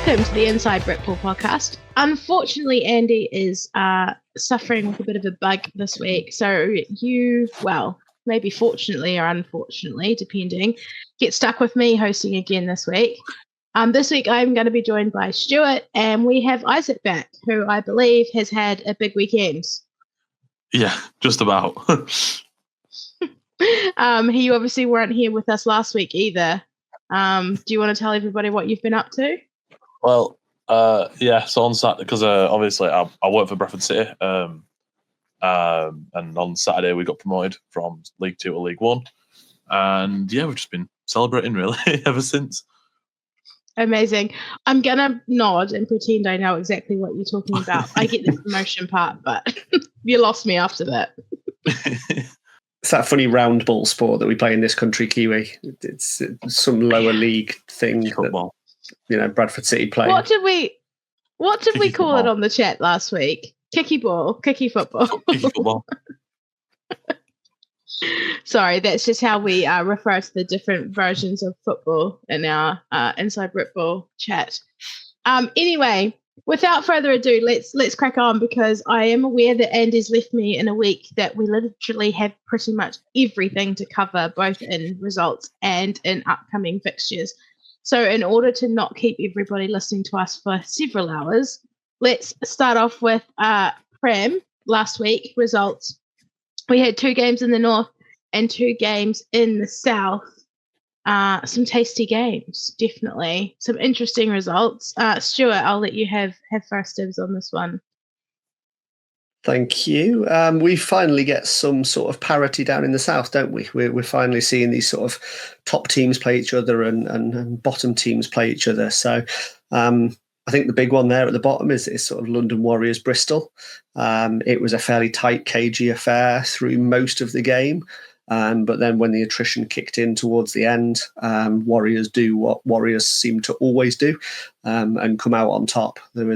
Welcome to the Inside Brickball podcast. Unfortunately, Andy is suffering with a bit of a bug this week. So maybe fortunately or unfortunately, depending, get stuck with me hosting again this week. This week I'm going to be joined by Stuart, and we have Isaac back, who I believe has had a big weekend. Yeah, just about. You obviously weren't here with us last week either. Do you want to tell everybody what you've been up to? Well, so on Saturday, because obviously I work for Bradford City, and on Saturday we got promoted from League 2 to League 1, and yeah, we've just been celebrating really ever since. Amazing. I'm going to nod and pretend I know exactly what you're talking about. I get the promotion part, but you lost me after that. It's that funny round ball sport that we play in this country, Kiwi. It's some lower league thing Football. That, Bradford City play. What did we Kicky call football. it on the chat last week? Kicky ball, kicky football. Kicky football. Sorry, that's just how we refer to the different versions of football in our Inside Brickball chat. Anyway, without further ado, let's crack on, because I am aware that Andy's left me in a week that we literally have pretty much everything to cover, both in results and in upcoming fixtures. So in order to not keep everybody listening to us for several hours, let's start off with Prem last week results. We had 2 games in the north and 2 games in the south. Some tasty games, definitely. Some interesting results. Stuart, I'll let you have first dibs on this one. Thank you. We finally get some sort of parity down in the south, don't we? We're finally seeing these sort of top teams play each other and bottom teams play each other. So I think the big one there at the bottom is sort of London Warriors Bristol. It was a fairly tight, cagey affair through most of the game. But then when the attrition kicked in towards the end, Warriors do what Warriors seem to always do, and come out on top. There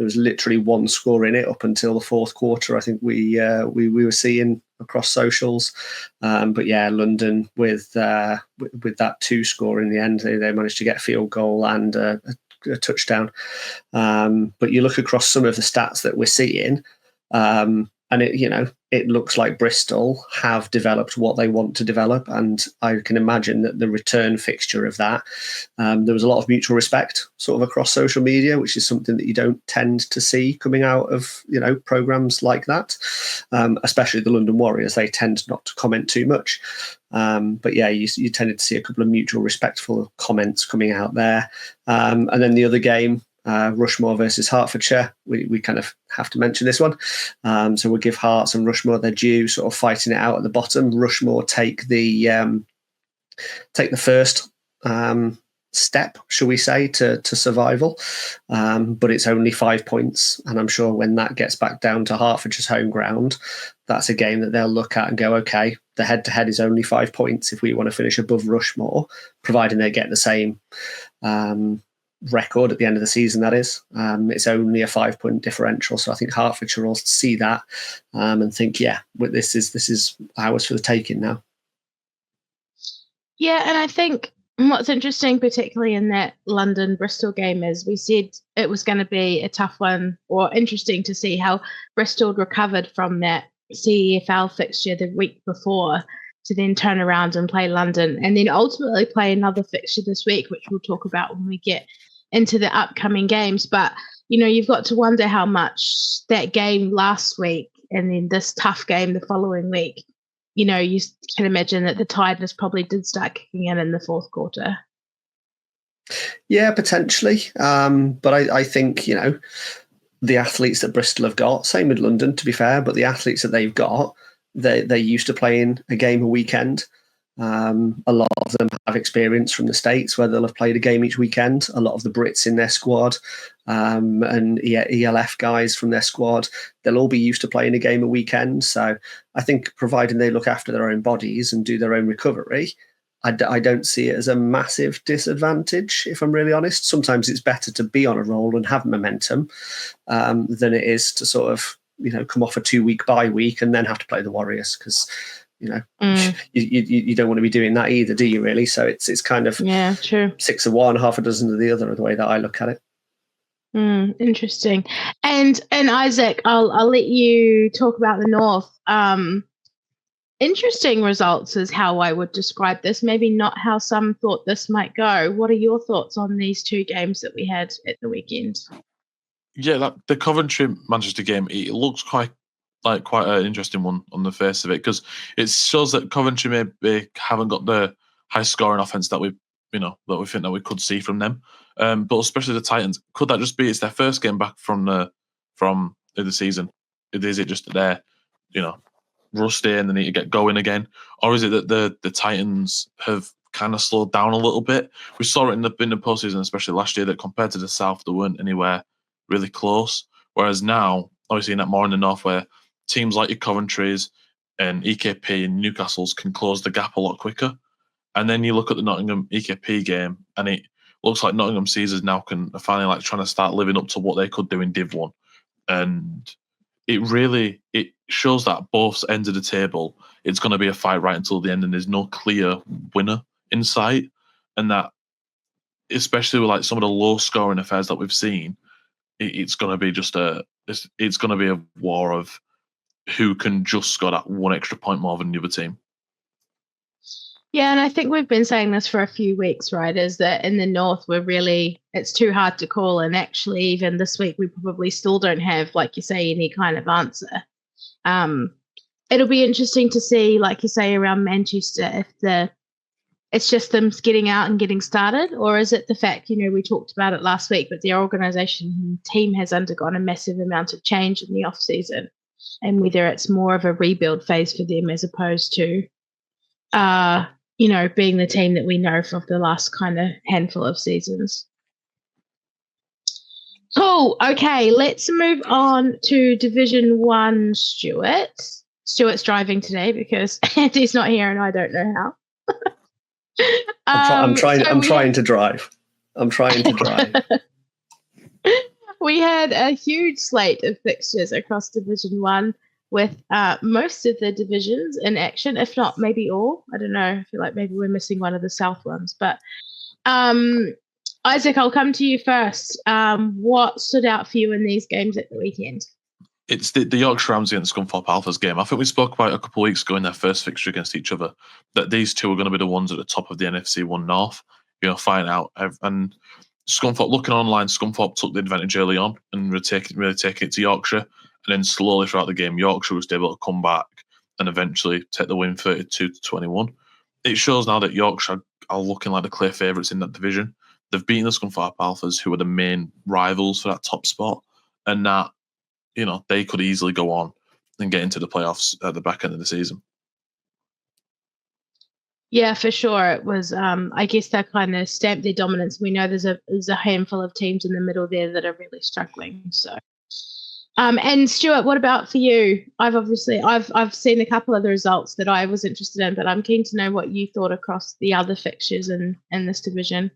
was literally 1 score in it up until the 4th quarter. I think we were seeing across socials, but yeah, London with that 2 score in the end, they managed to get a field goal and a touchdown. But you look across some of the stats that we're seeing, and it looks like Bristol have developed what they want to develop, and I can imagine that the return fixture of that, there was a lot of mutual respect sort of across social media, which is something that you don't tend to see coming out of programs like that, especially the London Warriors. They tend not to comment too much, but yeah, you tended to see a couple of mutual respectful comments coming out there, and then the other game, Rushmore versus Hertfordshire. We kind of have to mention this one. So we'll give Hearts and Rushmore their due, sort of fighting it out at the bottom. Rushmore take the first step, shall we say, to survival. But it's only 5 points. And I'm sure when that gets back down to Hertfordshire's home ground, that's a game that they'll look at and go, okay, the head-to-head is only 5 points if we want to finish above Rushmore, providing they get the same record at the end of the season. That is, it's only a 5-point differential, so I think Hertfordshire will see that and think, yeah, this is ours for the taking now. Yeah, and I think what's interesting, particularly in that London Bristol game, is we said it was going to be a tough one, or interesting to see how Bristol recovered from that CEFL fixture the week before to then turn around and play London, and then ultimately play another fixture this week, which we'll talk about when we get into the upcoming games. But you've got to wonder how much that game last week and then this tough game the following week, you can imagine that the tiredness probably did start kicking in the 4th quarter. Yeah, potentially, but I think the athletes that Bristol have got, same with London to be fair, but the athletes that they've got, they're used to playing a game a weekend. A lot of them have experience from the States where they'll have played a game each weekend. A lot of the Brits in their squad and ELF guys from their squad, they'll all be used to playing a game a weekend. So I think providing they look after their own bodies and do their own recovery, I don't see it as a massive disadvantage, if I'm really honest. Sometimes it's better to be on a roll and have momentum than it is to sort of come off a 2-week bye week and then have to play the Warriors, because You don't want to be doing that either, do you? Really? So it's kind of true. 6 of one, half a dozen of the other, the way that I look at it. Interesting. And Isaac, I'll let you talk about the North. Interesting results is how I would describe this. Maybe not how some thought this might go. What are your thoughts on these two games that we had at the weekend? Yeah, the Coventry-Manchester game, it looks quite an interesting one on the face of it, because it shows that Coventry maybe haven't got the high-scoring offense that we think that we could see from them. But especially the Titans, could that just be it's their first game back from the season? Is it just that they're rusty and they need to get going again, or is it that the Titans have kind of slowed down a little bit? We saw it in the postseason, especially last year, that compared to the South, they weren't anywhere really close. Whereas now, obviously, in that more in the North, where teams like your Coventry's and EKP and Newcastle's can close the gap a lot quicker. And then you look at the Nottingham EKP game, and it looks like Nottingham Caesars now are finally trying to start living up to what they could do in Div 1. And it shows that both ends of the table, it's going to be a fight right until the end, and there's no clear winner in sight. And that, especially with some of the low scoring affairs that we've seen, it's going to be it's going to be a war of who can just score that one extra point more than the other team. Yeah, and I think we've been saying this for a few weeks, right? Is that in the North, it's too hard to call. And actually, even this week, we probably still don't have, like you say, any kind of answer. It'll be interesting to see, like you say, around Manchester, if it's just them getting out and getting started, or is it the fact, we talked about it last week, but their organisation and team has undergone a massive amount of change in the off-season, and whether it's more of a rebuild phase for them as opposed to being the team that we know from the last kind of handful of seasons. Cool. Okay, let's move on to Division 1, Stuart. Stuart's driving today because Andy's not here and I don't know how. I'm trying to drive. We had a huge slate of fixtures across Division 1, with most of the divisions in action, if not maybe all. I don't know. I feel like maybe we're missing one of the South ones. But Isaac, I'll come to you first. What stood out for you in these games at the weekend? It's the Yorkshire Rams against Scunthorpe Alphas game. I think we spoke about a couple of weeks ago in their first fixture against each other that these two are going to be the ones at the top of the NFC 1 North. Find out. And Scunthorpe, looking online, Scunthorpe took the advantage early on and really taking it to Yorkshire. And then slowly throughout the game, Yorkshire was able to come back and eventually take the win 32-21. It shows now that Yorkshire are looking like the clear favourites in that division. They've beaten the Scunthorpe Alphas, who are the main rivals for that top spot. And that, they could easily go on and get into the playoffs at the back end of the season. Yeah, for sure. It was, I guess that kind of stamped their dominance. We know there's a handful of teams in the middle there that are really struggling. So. And Stuart, what about for you? I've seen a couple of the results that I was interested in, but I'm keen to know what you thought across the other fixtures in this division.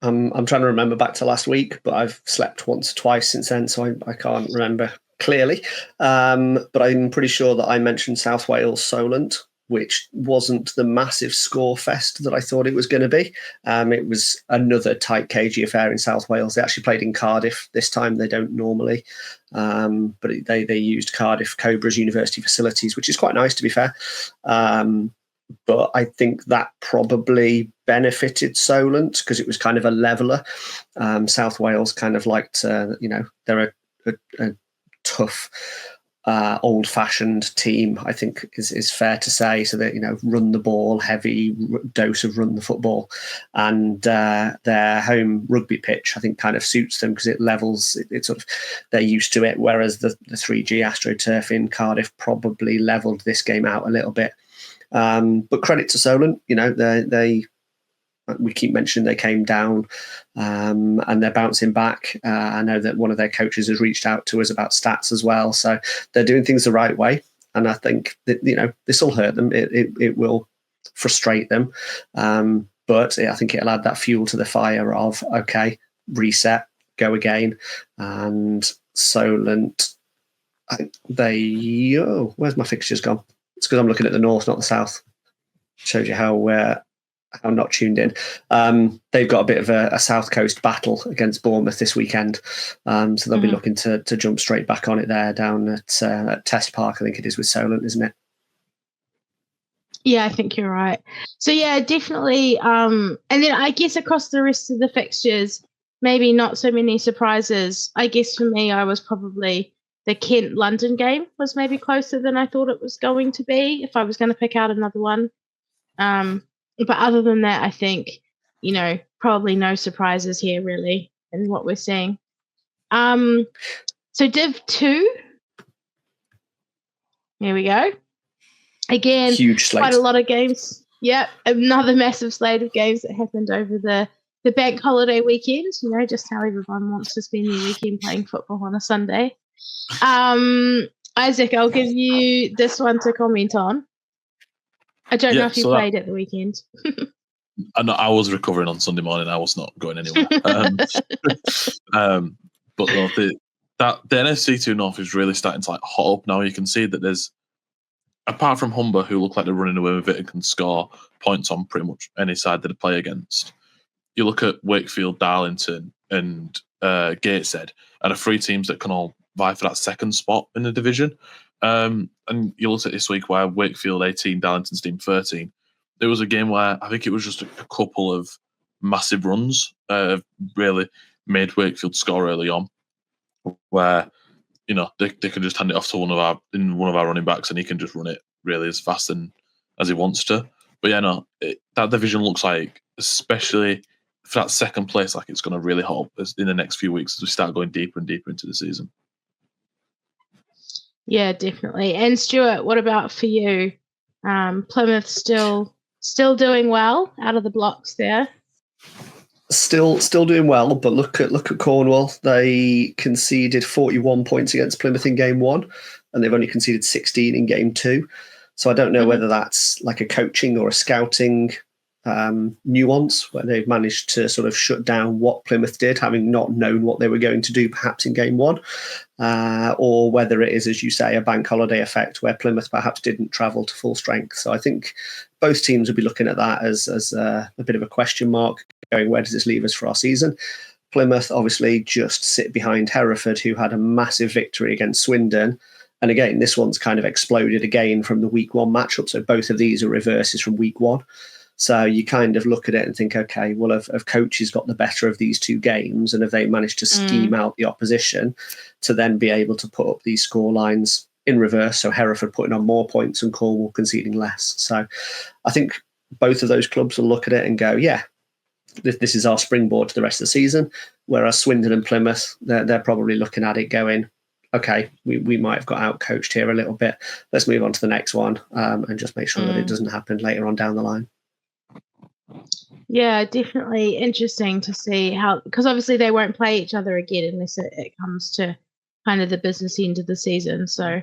I'm trying to remember back to last week, but I've slept once or twice since then, so I can't remember clearly. But I'm pretty sure that I mentioned South Wales Solent, which wasn't the massive score fest that I thought it was going to be. It was another tight, cagey affair in South Wales. They actually played in Cardiff this time. They don't normally, but they used Cardiff Cobra's university facilities, which is quite nice, to be fair. But I think that probably benefited Solent because it was kind of a leveller. South Wales kind of liked, they're a tough, old-fashioned team, I think is fair to say. So that, run the ball, heavy dose of run the football, and their home rugby pitch, I think, kind of suits them because it levels. It sort of, they're used to it. Whereas the 3G AstroTurf in Cardiff probably levelled this game out a little bit. But credit to Solent, we keep mentioning they came down and they're bouncing back. I know that one of their coaches has reached out to us about stats as well. So they're doing things the right way. And I think that, this will hurt them. It will frustrate them. But I think it'll add that fuel to the fire of, okay, reset, go again. And Solent, where's my fixtures gone? It's because I'm looking at the north, not the south. Shows you how not tuned in. They've got a bit of a South Coast battle against Bournemouth this weekend. So they'll be looking to jump straight back on it there down at Test Park, I think it is, with Solent, isn't it? Yeah, I think you're right. So, yeah, definitely. And then I guess across the rest of the fixtures, maybe not so many surprises. I guess for me, I was probably the Kent-London game was maybe closer than I thought it was going to be if I was going to pick out another one. But other than that, I think, probably no surprises here really in what we're seeing. So Div 2. Here we go. Again, huge slate. Quite a lot of games. Yep, another massive slate of games that happened over the bank holiday weekend. Just how everyone wants to spend their weekend playing football on a Sunday. Isaac, I'll give you this one to comment on. I don't know if you played at the weekend. I was recovering on Sunday morning. I was not going anywhere. But no, the NFC 2 North is really starting to hot up now. You can see that there's, apart from Humber, who look like they're running away with it and can score points on pretty much any side that they play against. You look at Wakefield, Darlington, and Gateshead, and the three teams that can all vie for that second spot in the division. And you look at this week where Wakefield 18, Darlington's team 13. There was a game where I think it was just a couple of massive runs really made Wakefield score early on, where they could just hand it off to one of our running backs and he can just run it really as fast as he wants to. But yeah, that division looks like, especially for that second place, like it's going to really hot up in the next few weeks as we start going deeper and deeper into the season. Yeah, definitely. And Stuart, what about for you? Plymouth still doing well out of the blocks there. Still doing well, but look at Cornwall. They conceded 41 points against Plymouth in game 1, and they've only conceded 16 in game 2. So I don't know whether that's like a coaching or a scouting nuance, where they've managed to sort of shut down what Plymouth did, having not known what they were going to do perhaps in game 1, or whether it is, as you say, a bank holiday effect where Plymouth perhaps didn't travel to full strength. So I think both teams will be looking at that as a bit of a question mark, going, where does this leave us for our season? Plymouth obviously just sit behind Hereford, who had a massive victory against Swindon. And again, this one's kind of exploded again from the week 1 matchup. So both of these are reverses from week 1. So you kind of look at it and think, okay, well, have coaches got the better of these two games, and have they managed to scheme out the opposition to then be able to put up these score lines in reverse? So Hereford putting on more points and Cornwall conceding less. So I think both of those clubs will look at it and go, yeah, this is our springboard to the rest of the season. Whereas Swindon and Plymouth, they're probably looking at it going, okay, we might have got out-coached here a little bit. Let's move on to the next one and just make sure that it doesn't happen later on down the line. Yeah, definitely interesting to see how, because obviously they won't play each other again unless it comes to kind of the business end of the season. So,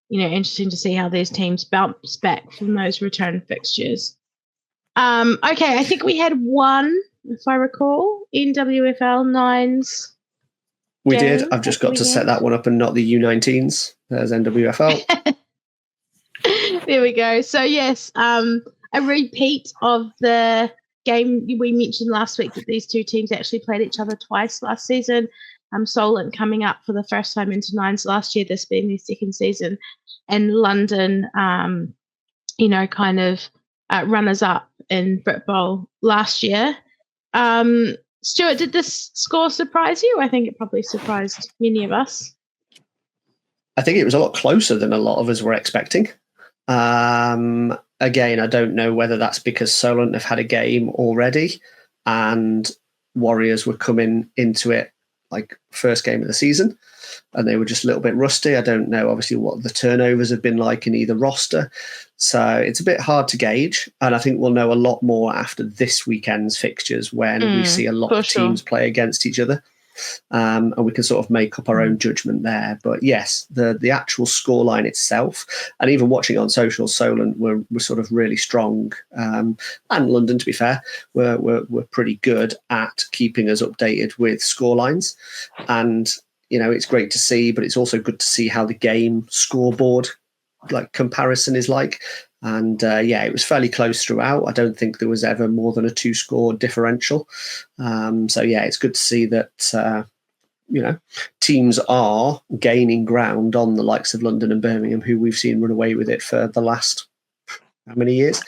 interesting to see how these teams bounce back from those return fixtures. Okay, I think we had one, if I recall, NWFL 9s. We did. I've just got to set that one up and not the U19s. There's NWFL. There we go. So, yes, a repeat of the game we mentioned last week, that these two teams actually played each other twice last season. Solent coming up for the first time into 9s last year, this being their second season, and London, kind of runners-up in Brit Bowl last year. Stuart, did this score surprise you? I think it probably surprised many of us. I think it was a lot closer than a lot of us were expecting. Again, I don't know whether that's because Solent have had a game already and Warriors were coming into it like first game of the season and they were just a little bit rusty. I don't know, obviously, what the turnovers have been like in either roster. So it's a bit hard to gauge. And I think we'll know a lot more after this weekend's fixtures when we see a lot of teams play against each other. And we can sort of make up our own judgment there. But yes, the actual scoreline itself, and even watching on social, Solent were sort of really strong. And London, to be fair, were pretty good at keeping us updated with scorelines. And, it's great to see, but it's also good to see how the game scoreboard like comparison is like. And it was fairly close throughout. I don't think there was ever more than a 2-score differential. It's good to see that teams are gaining ground on the likes of London and Birmingham, who we've seen run away with it for the last how many years?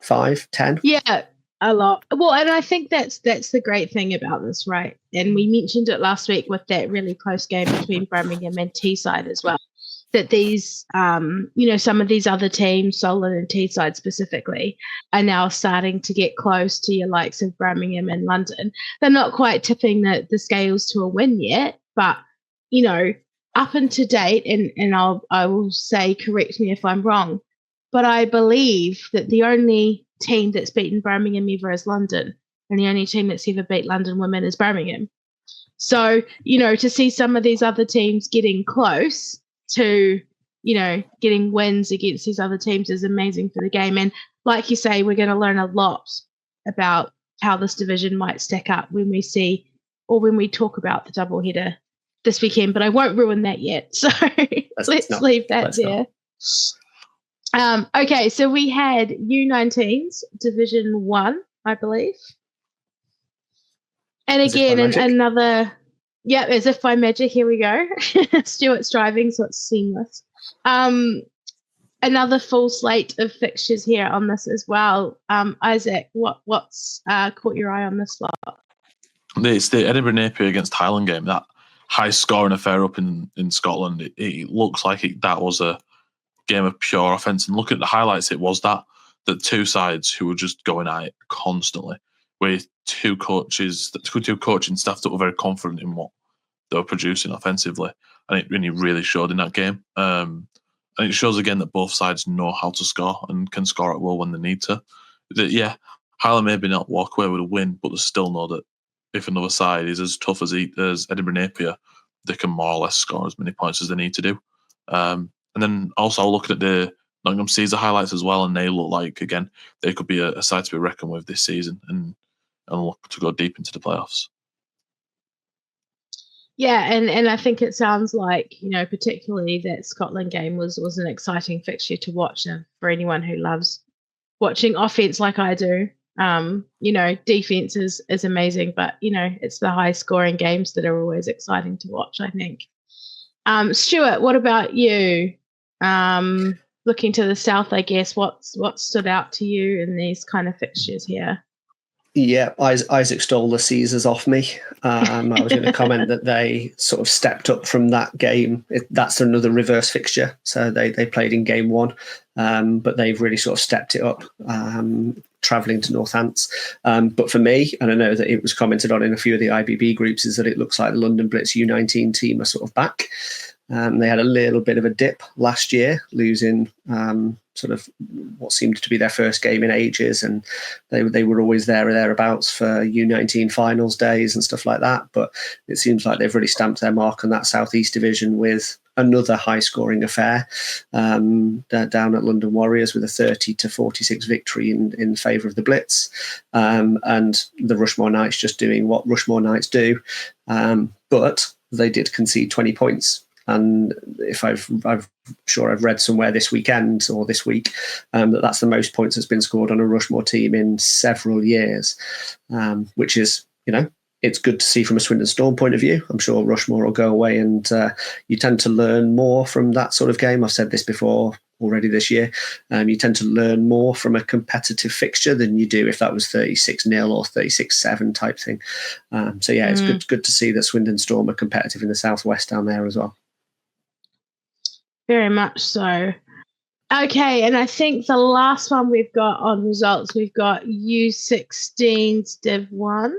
5, 10? Yeah, a lot. Well, and I think that's the great thing about this, right? And we mentioned it last week with that really close game between Birmingham and Teesside as well. That these, some of these other teams, Solent and Teesside specifically, are now starting to get close to your likes of Birmingham and London. They're not quite tipping the scales to a win yet, but, up and to date, and I will say, correct me if I'm wrong, but I believe that the only team that's beaten Birmingham ever is London, and the only team that's ever beat London women is Birmingham. So, to see some of these other teams getting close to, getting wins against these other teams is amazing for the game. And like you say, we're going to learn a lot about how this division might stack up when we see, or when we talk about the doubleheader this weekend, but I won't ruin that yet. So let's leave that there. Okay, so we had U19s, Division 1, I believe. And again, another... Yeah, as if by magic, here we go. Stuart's driving, so it's seamless. Another full slate of fixtures here on this as well. Isaac, what's caught your eye on this lot? It's the Edinburgh Napier against Highland game, that high-scoring affair up in Scotland. It looks like that was a game of pure offence. And looking at the highlights, it was that two sides who were just going at it constantly, with two coaching staff that were very confident in what they were producing offensively, and it really showed in that game. And it shows again that both sides know how to score and can score at will when they need to. Highland maybe not walk away with a win, but they still know that if another side is as tough as Edinburgh Napier, they can more or less score as many points as they need to do. And then also looking at the Nottingham Caesar highlights as well, and they look like, again, they could be a side to be reckoned with this season and look to go deep into the playoffs. Yeah, and I think it sounds like, particularly that Scotland game was an exciting fixture to watch for anyone who loves watching offense like I do. Defense is amazing, but, it's the high scoring games that are always exciting to watch, I think. Stuart, what about you? Looking to the south, I guess, what stood out to you in these kind of fixtures here? Yeah, Isaac stole the Caesars off me. I was going to comment that they sort of stepped up from that game. That's another reverse fixture. So they played in game 1, but they've really sort of stepped it up, travelling to Northants. But for me, and I know that it was commented on in a few of the IBB groups, is that it looks like the London Blitz U19 team are sort of back. They had a little bit of a dip last year, losing sort of what seemed to be their first game in ages, and they were always there or thereabouts for U19 finals days and stuff like that. But it seems like they've really stamped their mark on that Southeast Division with another high-scoring affair. They're down at London Warriors with a 30-46 victory in favour of the Blitz, and the Rushmore Knights just doing what Rushmore Knights do. But they did concede 20 points. And if I've read somewhere this weekend or this week that's the most points that's been scored on a Rushmore team in several years, which is, it's good to see from a Swindon Storm point of view. I'm sure Rushmore will go away, and you tend to learn more from that sort of game. I've said this before already this year. You tend to learn more from a competitive fixture than you do if that was 36-0 or 36-7 type thing. It's good to see that Swindon Storm are competitive in the southwest down there as well. Very much so. Okay, and I think the last one we've got on results, we've got U16's Div 1.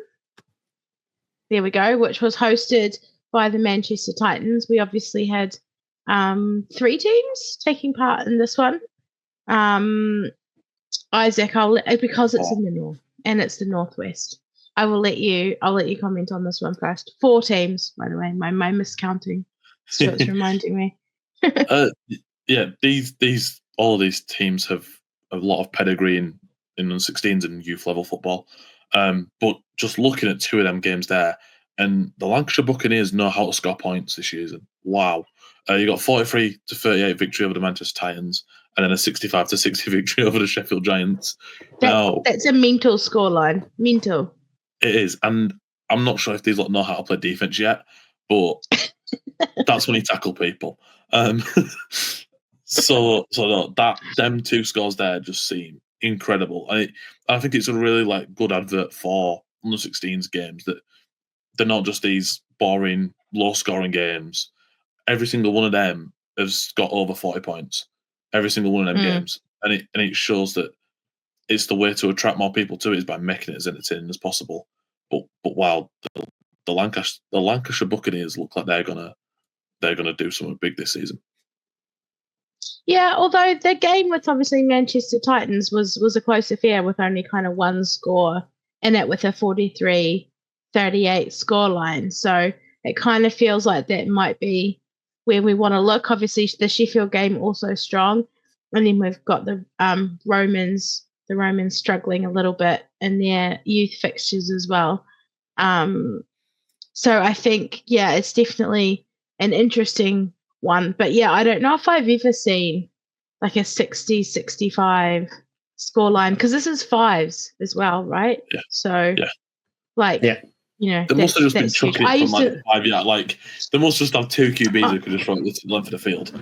There we go, which was hosted by the Manchester Titans. We obviously had 3 teams taking part in this one. Isaac, because it's in the north and it's the northwest, I'll let you comment on this one first. 4 teams, by the way, my miscounting. Stuart's reminding me. All of these teams have a lot of pedigree in under-16s and youth level football. But just looking at 2 of them games there, and the Lancashire Buccaneers know how to score points this season. Wow. You got 43-38 victory over the Manchester Titans, and then a 65-60 victory over the Sheffield Giants. That's a mental scoreline. Mental. It is, and I'm not sure if these lot know how to play defense yet, but that's when you tackle people. So them two scores there just seem incredible. I think it's a really good advert for under 16s games, that they're not just these boring, low-scoring games. Every single one of them has got over 40 points. Every single one of them games, and it shows that it's the way to attract more people to it is by making it as entertaining as possible. But wow, the Lancashire Buccaneers look like they're gonna do something big this season. Yeah, although the game with obviously Manchester Titans was a close affair with only kind of one score in it, with a 43-38 scoreline. So it kind of feels like that might be where we want to look. Obviously, the Sheffield game also strong, and then we've got the Romans struggling a little bit in their youth fixtures as well. So I think, yeah, it's definitely an interesting one. But yeah, I don't know if I've ever seen like a 60-65 scoreline, because this is fives as well, right? Yeah. So you know, they must have just been chucking it from 5 yards. They must just have two QBs who could just run the length of the field.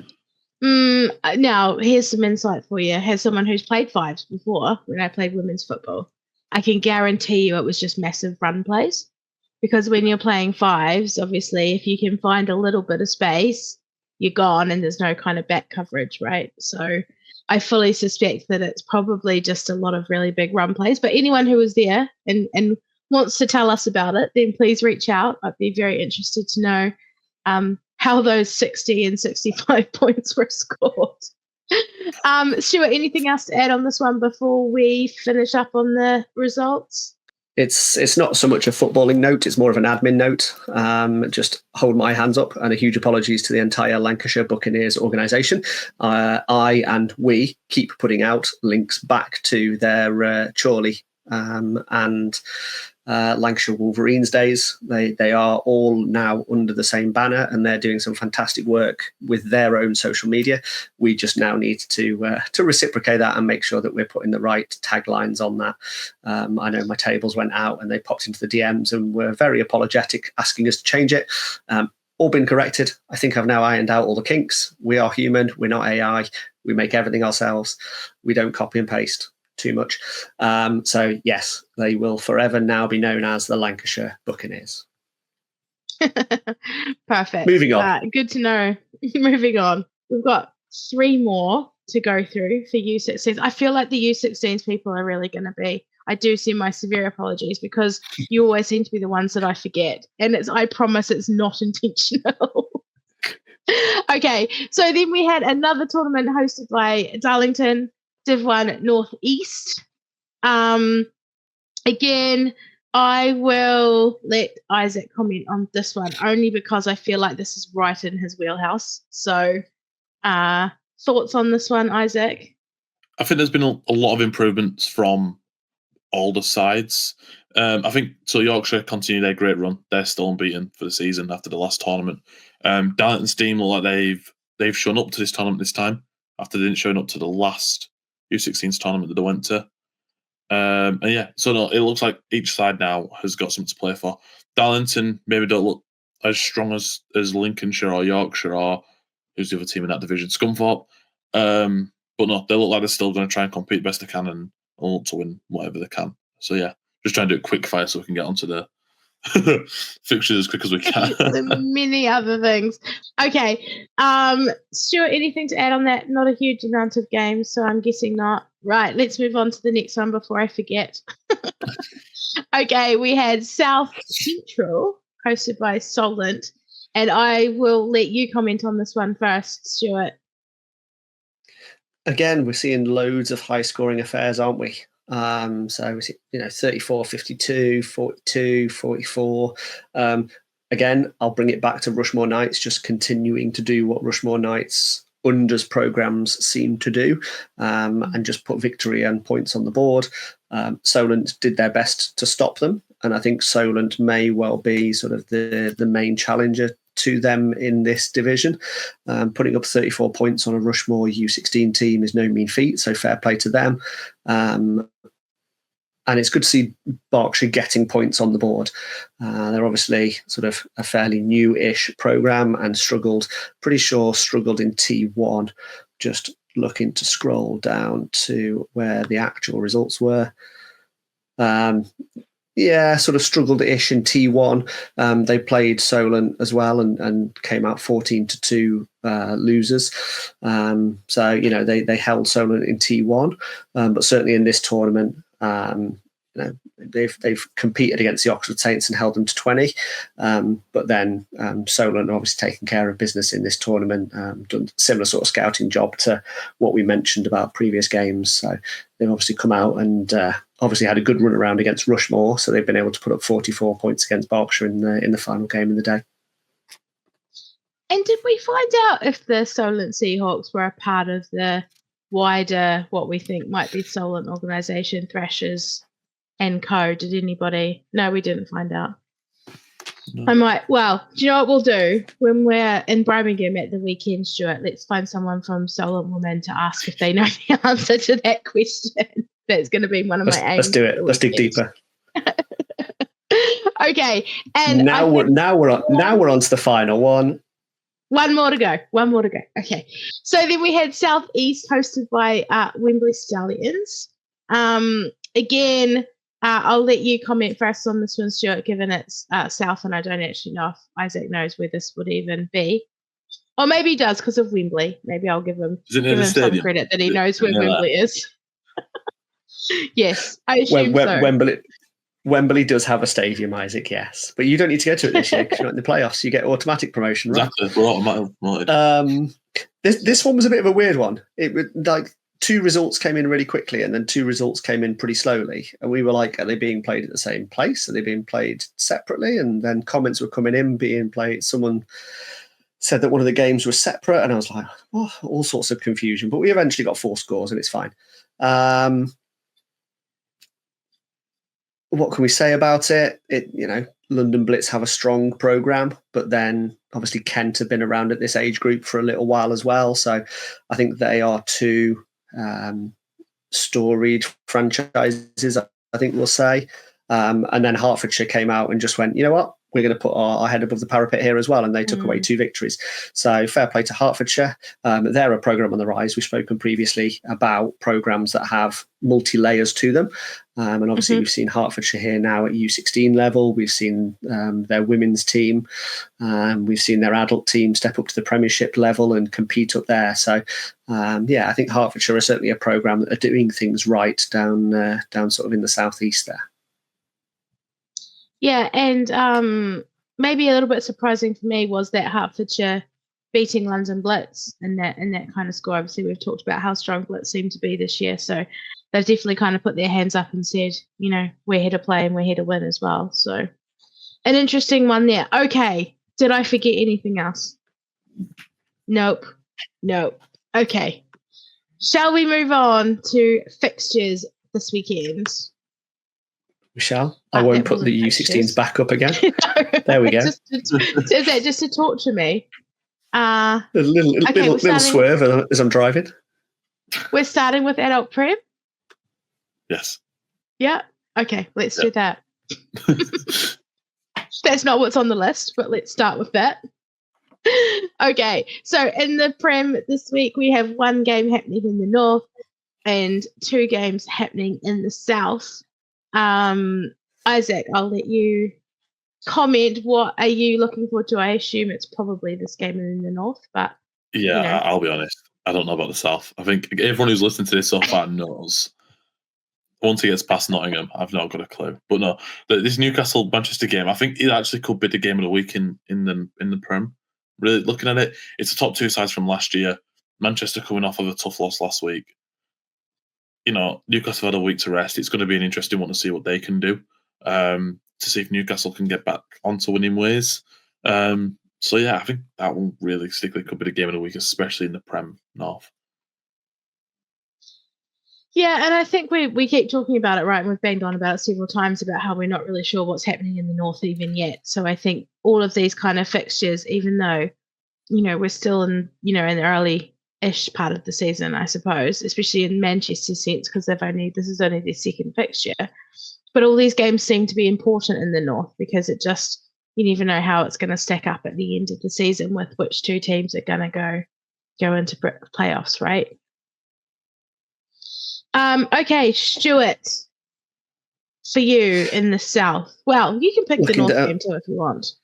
Now, here's some insight for you. As someone who's played fives before, when I played women's football, I can guarantee you it was just massive run plays. Because when you're playing fives, obviously, if you can find a little bit of space, you're gone and there's no kind of back coverage, right? So I fully suspect that it's probably just a lot of really big run plays. But anyone who was there and wants to tell us about it, then please reach out. I'd be very interested to know how those 60 and 65 points were scored. Stuart, anything else to add on this one before we finish up on the results? It's not so much a footballing note, it's more of an admin note. Just hold my hands up, and a huge apologies to the entire Lancashire Buccaneers organisation. I and we keep putting out links back to their Chorley and Lancashire Wolverines days. They are all now under the same banner, and they're doing some fantastic work with their own social media. We just now need to reciprocate that and make sure that we're putting the right taglines on that. I know my tables went out and they popped into the DMs and were very apologetic, asking us to change it. All been corrected. I think I've now ironed out all the kinks. We are human. We're not AI. We make everything ourselves. We don't copy and paste too much. So yes, they will forever now be known as the Lancashire Buccaneers. Perfect. Moving on. Good to know. Moving on. We've got 3 more to go through for U16s. I feel like the U16s people are really going to be. I do send my severe apologies, because you always seem to be the ones that I forget. And I promise it's not intentional. Okay, so then we had another tournament hosted by Darlington, Div 1 Northeast. Again, I will let Isaac comment on this one, only because I feel like this is right in his wheelhouse. So thoughts on this one, Isaac? I think there's been a lot of improvements from all the sides. I think so. Yorkshire continue their great run. They're still unbeaten for the season after the last tournament. Darlington's team look like they've shown up to this tournament this time, after they didn't show up to the last U16s tournament that they went to. And yeah, so no, it looks like each side now has got something to play for. Darlington maybe don't look as strong as Lincolnshire or Yorkshire, or who's the other team in that division, Scunthorpe. But no, they look like they're still going to try and compete best they can and look to win whatever they can. So yeah, just trying to do it quick fire so we can get onto the fixtures as quick as we can. The many other things. Okay. Stuart, anything to add on that? Not a huge amount of games, so I'm guessing not. Right, let's move on to the next one before I forget. Okay, we had South Central, hosted by Solent, and I will let you comment on this one first, Stuart. Again, we're seeing loads of high-scoring affairs, aren't we? So we see, 34, 52, 42, 44. Again, I'll bring it back to Rushmore Knights, just continuing to do what Rushmore Knights unders programs seem to do, and just put victory and points on the board. Solent did their best to stop them, and I think Solent may well be sort of the main challenger to them in this division. Putting up 34 points on a Rushmore U16 team is no mean feat, so fair play to them. And it's good to see Berkshire getting points on the board. They're obviously sort of a fairly new-ish programme and struggled in T1. Just looking to scroll down to where the actual results were. Sort of struggled-ish in T1. They played Solent as well and came out 14-2 losers. So, they held Solent in T1. But certainly in this tournament, they've competed against the Oxford Saints and held them to 20. But then Solent obviously taken care of business in this tournament, done similar sort of scouting job to what we mentioned about previous games. So they've obviously come out and obviously had a good run around against Rushmore. So they've been able to put up 44 points against Berkshire in the final game of the day. And did we find out if the Solent Seahawks were a part of the wider, what we think might be Solent organisation, Thrashers and Co? Did anybody? No, we didn't find out. No. Do you know what we'll do when we're in Birmingham at the weekend, Stuart? Let's find someone from Solent Women to ask if they know the answer to that question. That's going to be one of my aims. Let's do it. Let's dig deeper. Okay, and now we're on to the final one. One more to go. Okay. So then we had Southeast hosted by Wembley Stallions. Again, I'll let you comment first on this one, Stuart, given it's South, and I don't actually know if Isaac knows where this would even be. Or maybe he does because of Wembley. Maybe I'll give him some credit that he knows where Wembley is. Yes, I assume so. Wembley does have a stadium, Isaac, yes. But you don't need to go to it this year because you're not in the playoffs. You get automatic promotion, right? Exactly. We're automatic. This one was a bit of a weird one. It was like 2 results came in really quickly and then 2 results came in pretty slowly. And we were like, are they being played at the same place? Are they being played separately? And then comments were coming in, being played. Someone said that one of the games was separate. And I was like, oh, all sorts of confusion. But we eventually got 4 scores and it's fine. What can we say about it? London Blitz have a strong programme, but then obviously Kent have been around at this age group for a little while as well. So I think they are 2 storied franchises, I think we'll say. And then Hertfordshire came out and just went, you know what? We're going to put our head above the parapet here as well. And they took away 2 victories. So fair play to Hertfordshire. They're a programme on the rise. We've spoken previously about programmes that have multi-layers to them. And obviously we've seen Hertfordshire here now at U16 level. We've seen their women's team. We've seen their adult team step up to the Premiership level and compete up there. So, I think Hertfordshire are certainly a programme that are doing things right down sort of in the southeast there. Yeah, and maybe a little bit surprising for me was that Hertfordshire beating London Blitz in that kind of score. Obviously, we've talked about how strong Blitz seemed to be this year, so they've definitely kind of put their hands up and said, we're here to play and we're here to win as well. So an interesting one there. Okay, did I forget anything else? Nope. Okay. Shall we move on to fixtures this weekend? We shall. I won't put the U16s back up again. No, there we go. Is that just to torture me? A little swerve as I'm driving. We're starting with adult prem? Yes. Yeah. Okay, let's do that. That's not what's on the list, but let's start with that. Okay, so in the prem this week, we have 1 game happening in the north and 2 games happening in the south. Isaac, I'll let you comment. What are you looking forward to? I assume it's probably this game in the north, but I'll be honest. I don't know about the south. I think everyone who's listened to this so far knows. Once he gets past Nottingham, I've not got a clue. But no, this Newcastle Manchester game, I think it actually could be the game of the week in the Prem. Really looking at it, it's the top 2 sides from last year. Manchester coming off of a tough loss last week. Newcastle had a week to rest. It's going to be an interesting one to see what they can do, to see if Newcastle can get back onto winning ways. I think that one realistically could be the game of the week, especially in the Prem North. Yeah, and I think we keep talking about it, right? And we've banged on about it several times about how we're not really sure what's happening in the north even yet. So I think all of these kind of fixtures, even though, we're still in the early-ish part of the season, I suppose, especially in Manchester's sense, because this is only their second fixture. But all these games seem to be important in the north because you never know how it's going to stack up at the end of the season with which two teams are going to go into playoffs, right? Okay, Stuart, for you in the south. Well, you can pick the north game too if you want.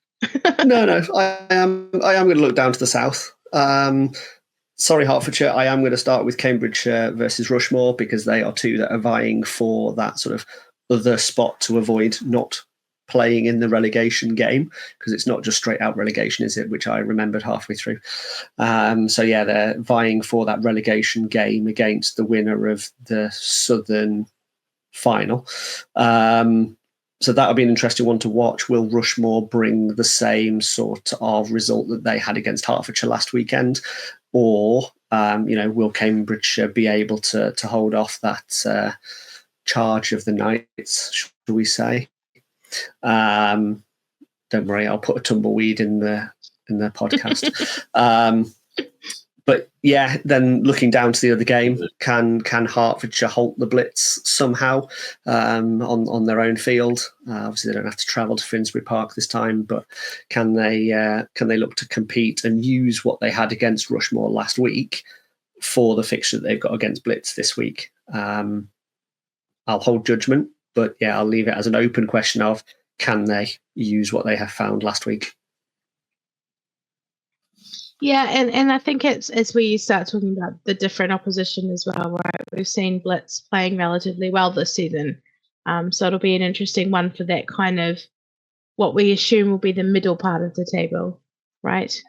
No, I am going to look down to the south. Sorry, Hertfordshire. I am going to start with Cambridge versus Rushmore because they are two that are vying for that sort of other spot to avoid not playing in the relegation game, because it's not just straight out relegation, is it? Which I remembered halfway through. So yeah, they're vying for that relegation game against the winner of the Southern final. So that'll be an interesting one to watch. Will Rushmore bring the same sort of result that they had against Hertfordshire last weekend? Or, will Cambridge be able to hold off that charge of the Knights, shall we say? Don't worry, I'll put a tumbleweed in the podcast. But yeah, then looking down to the other game, can Hertfordshire halt the Blitz somehow on their own field? Obviously, they don't have to travel to Finsbury Park this time, but can they look to compete and use what they had against Rushmore last week for the fixture that they've got against Blitz this week? I'll hold judgment, but yeah, I'll leave it as an open question of can they use what they have found last week? Yeah, and I think it's as we start talking about the different opposition as well, right? We've seen Blitz playing relatively well this season. So it'll be an interesting one for that kind of what we assume will be the middle part of the table, right?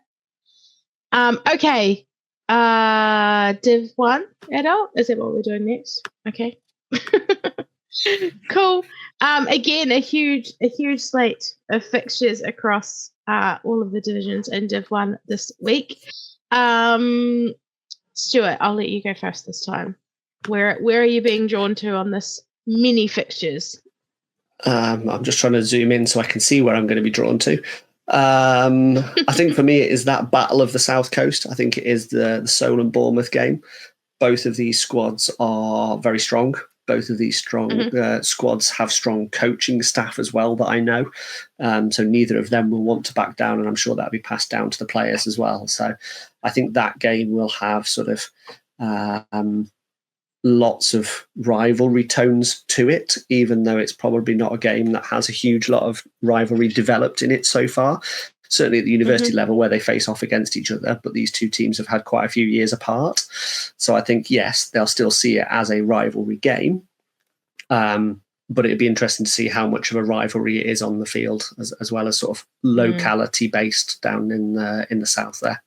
Okay. Div 1 adult, is that what we're doing next? Okay. Cool. Again, a huge slate of fixtures across all of the divisions in Div 1 this week. Stuart, I'll let you go first this time. Where are you being drawn to on this mini fixtures? I'm just trying to zoom in so I can see where I'm going to be drawn to. I think for me it is that Battle of the South Coast. I think it is the Seoul and Bournemouth game. Both of these squads are very strong. Both of these squads have strong coaching staff as well that I know. So neither of them will want to back down, and I'm sure that'll be passed down to the players as well. So I think that game will have sort of lots of rivalry tones to it, even though it's probably not a game that has a huge lot of rivalry developed in it so far. Certainly at the university level where they face off against each other, but these two teams have had quite a few years apart. So I think, yes, they'll still see it as a rivalry game. But it'd be interesting to see how much of a rivalry it is on the field, as well as sort of locality based down in the south there.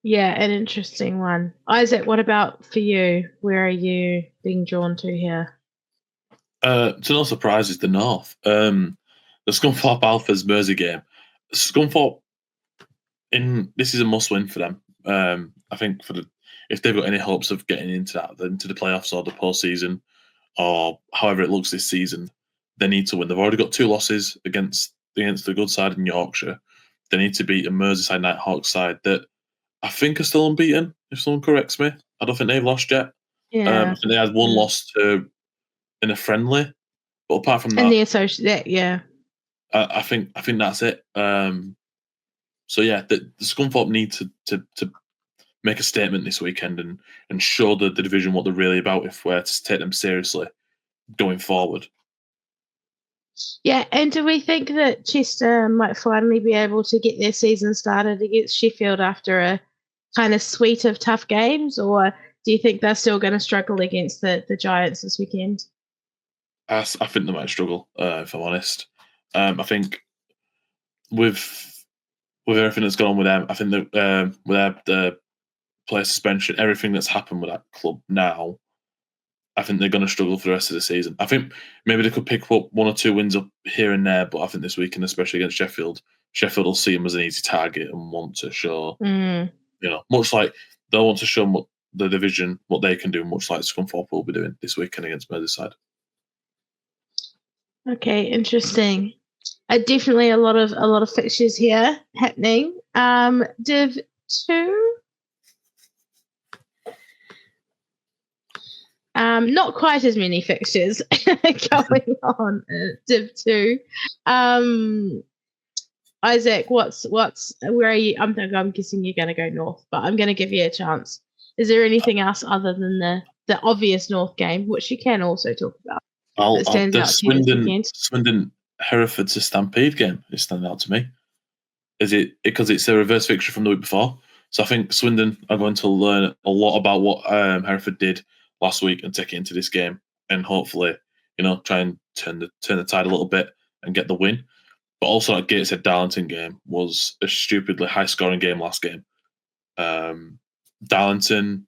Yeah, an interesting one. Isaac, what about for you? Where are you being drawn to here? To no surprise, it's the north. The Scunthorpe Alphas Mersey game. Scunthorpe, this is a must-win for them. I think if they've got any hopes of getting into the playoffs or the postseason, or however it looks this season, they need to win. They've already got 2 losses against the good side in Yorkshire. They need to beat a Merseyside Nighthawks side that I think are still unbeaten, if someone corrects me. I don't think they've lost yet. Yeah. I think they had one loss in a friendly. But apart from that, and the associate, yeah, I think that's it. So yeah, the Scunthorpe need to make a statement this weekend and show the division what they're really about if we're to take them seriously going forward. Yeah, and do we think that Chester might finally be able to get their season started against Sheffield after a kind of suite of tough games, or do you think they're still going to struggle against the Giants this weekend? I think they might struggle, if I'm honest. I think with everything that's gone on with them, I think that with the player suspension, everything that's happened with that club now, I think they're going to struggle for the rest of the season. I think maybe they could pick up 1 or 2 wins up here and there, but I think this weekend, especially against Sheffield will see them as an easy target and want to show, much like they'll want to show the division, what they can do, much like Scunthorpe will be doing this weekend against Merseyside. Okay, interesting. Definitely a lot of fixtures here happening. Div 2. Not quite as many fixtures going on at Div 2. Isaac, where are you? I'm guessing you're going to go north, but I'm going to give you a chance. Is there anything else other than the obvious north game, which you can also talk about? The Swindon Hereford's a Stampede game is standing out to me. Is it because it's a reverse fixture from the week before? So I think Swindon are going to learn a lot about what Hereford did last week and take it into this game, and hopefully, try and turn the tide a little bit and get the win. But also that Gateshead Darlington game was a stupidly high scoring game last game. Darlington,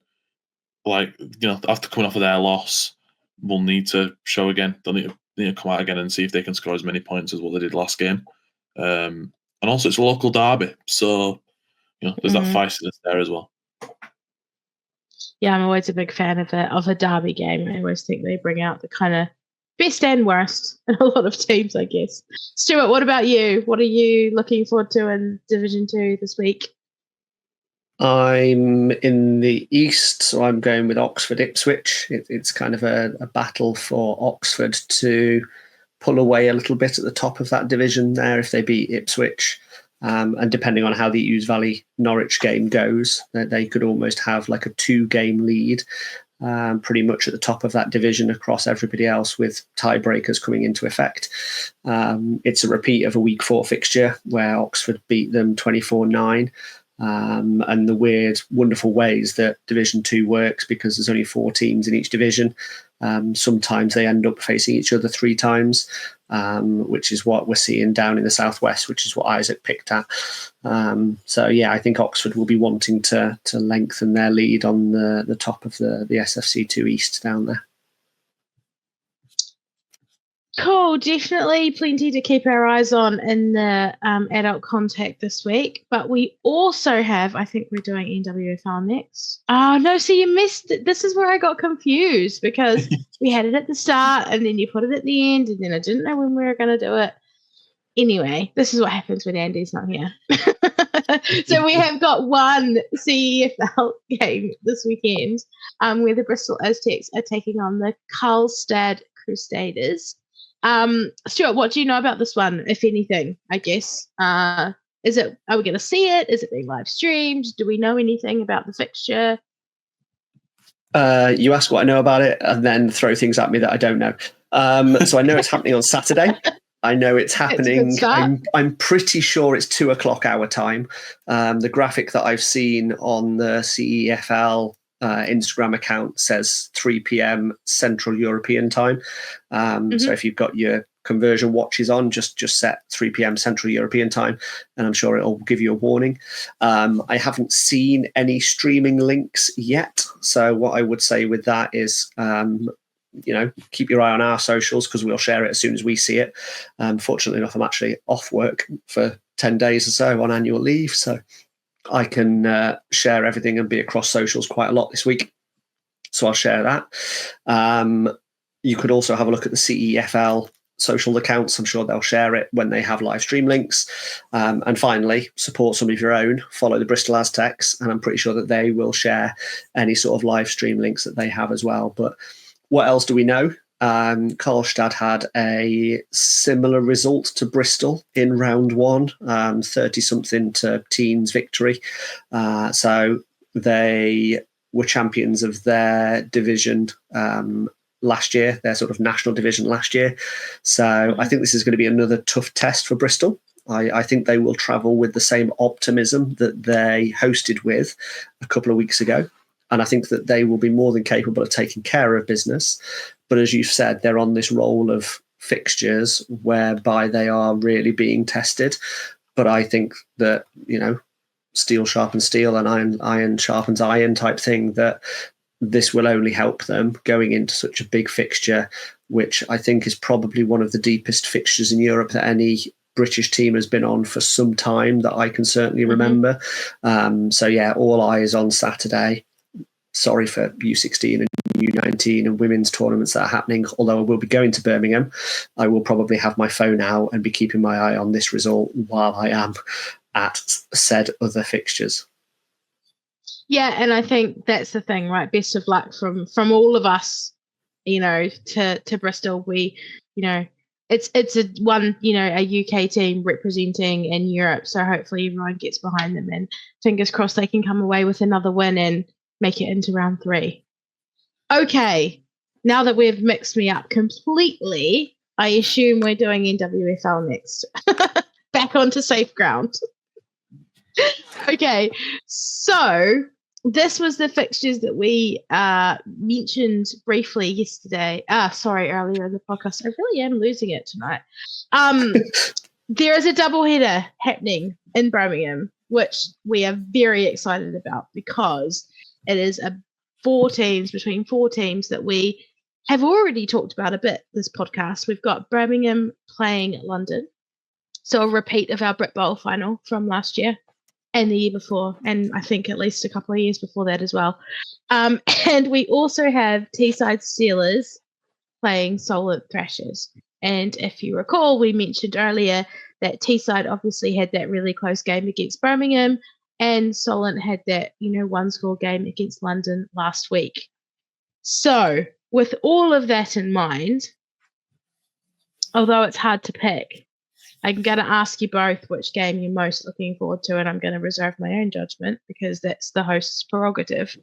after coming off of their loss, will need to show again. They'll need to come out again and see if they can score as many points as what they did last game. And also it's a local derby, so there's that feistiness there as well. Yeah, I'm always a big fan of a derby game. I always think they bring out the kind of best and worst in a lot of teams, I guess. Stuart, what about you? What are you looking forward to in Division 2 this week? I'm in the east, so I'm going with Oxford-Ipswich. It's kind of a battle for Oxford to pull away a little bit at the top of that division there if they beat Ipswich. And depending on how the Ouse Valley Norwich game goes, they could almost have like a 2-game lead pretty much at the top of that division across everybody else, with tiebreakers coming into effect. It's a repeat of a week 4 fixture where Oxford beat them 24-9. And the weird, wonderful ways that Division 2 works, because there's only 4 teams in each division. Sometimes they end up facing each other 3 times, which is what we're seeing down in the southwest, which is what Isaac picked at. So yeah, I think Oxford will be wanting to lengthen their lead on the top of the SFC2 East down there. Cool, definitely plenty to keep our eyes on in the adult contact this week. But we also have, I think we're doing NWFL next. Oh, no, so you missed it. This is where I got confused, because we had it at the start and then you put it at the end, and then I didn't know when we were going to do it. Anyway, this is what happens when Andy's not here. So we have got one CEFL game this weekend where the Bristol Aztecs are taking on the Karlstad Crusaders. Stuart, what do you know about this one, if anything, I guess? Are we going to see it? Is it being live streamed? Do we know anything about the fixture? You ask what I know about it and then throw things at me that I don't know. So I know it's happening on Saturday. I know it's happening. I'm pretty sure it's 2:00 our time. The graphic that I've seen on the CEFL Instagram account says 3 p.m. Central European time. So if you've got your conversion watches on, just set 3 p.m. Central European time, and I'm sure it'll give you a warning. I haven't seen any streaming links yet. So what I would say with that is, keep your eye on our socials, because we'll share it as soon as we see it. Fortunately enough, I'm actually off work for 10 days or so on annual leave. So I can share everything and be across socials quite a lot this week. So I'll share that. You could also have a look at the CEFL social accounts. I'm sure they'll share it when they have live stream links. And finally, support some of your own. Follow the Bristol Aztecs, and I'm pretty sure that they will share any sort of live stream links that they have as well. But what else do we know? Karlstad had a similar result to Bristol in round 1, 30-something to teens victory. So they were champions of their division last year, their sort of national division last year. So I think this is going to be another tough test for Bristol. I think they will travel with the same optimism that they hosted with a couple of weeks ago. And I think that they will be more than capable of taking care of business. But as you've said, they're on this roll of fixtures whereby they are really being tested. But I think that, steel sharpens steel and iron sharpens iron type thing, that this will only help them going into such a big fixture, which I think is probably one of the deepest fixtures in Europe that any British team has been on for some time that I can certainly remember. So yeah, all eyes on Saturday. sorry for U16 and U19 and women's tournaments that are happening. Although I will be going to Birmingham, I will probably have my phone out and be keeping my eye on this result while I am at said other fixtures. Yeah, and I think that's the thing, right? Best of luck from all of us, to Bristol. We, it's a UK team representing in Europe, so hopefully everyone gets behind them, and fingers crossed they can come away with another win and make it into round 3. Okay, now that we've mixed me up completely, I assume we're doing NWFL next. Back onto safe ground. Okay, so this was the fixtures that we mentioned briefly yesterday. Earlier in the podcast. I really am losing it tonight. There is a doubleheader happening in Birmingham, which we are very excited about because it is between 4 teams that we have already talked about a bit this podcast. We've got Birmingham playing London, so a repeat of our Brit Bowl final from last year and the year before, and I think at least a couple of years before that as well. And we also have Teesside Steelers playing Solent Thrashers. And if you recall, we mentioned earlier that Teesside obviously had that really close game against Birmingham, and Solent had that, 1-score game against London last week. So with all of that in mind, although it's hard to pick, I'm going to ask you both which game you're most looking forward to, and I'm going to reserve my own judgment because that's the host's prerogative.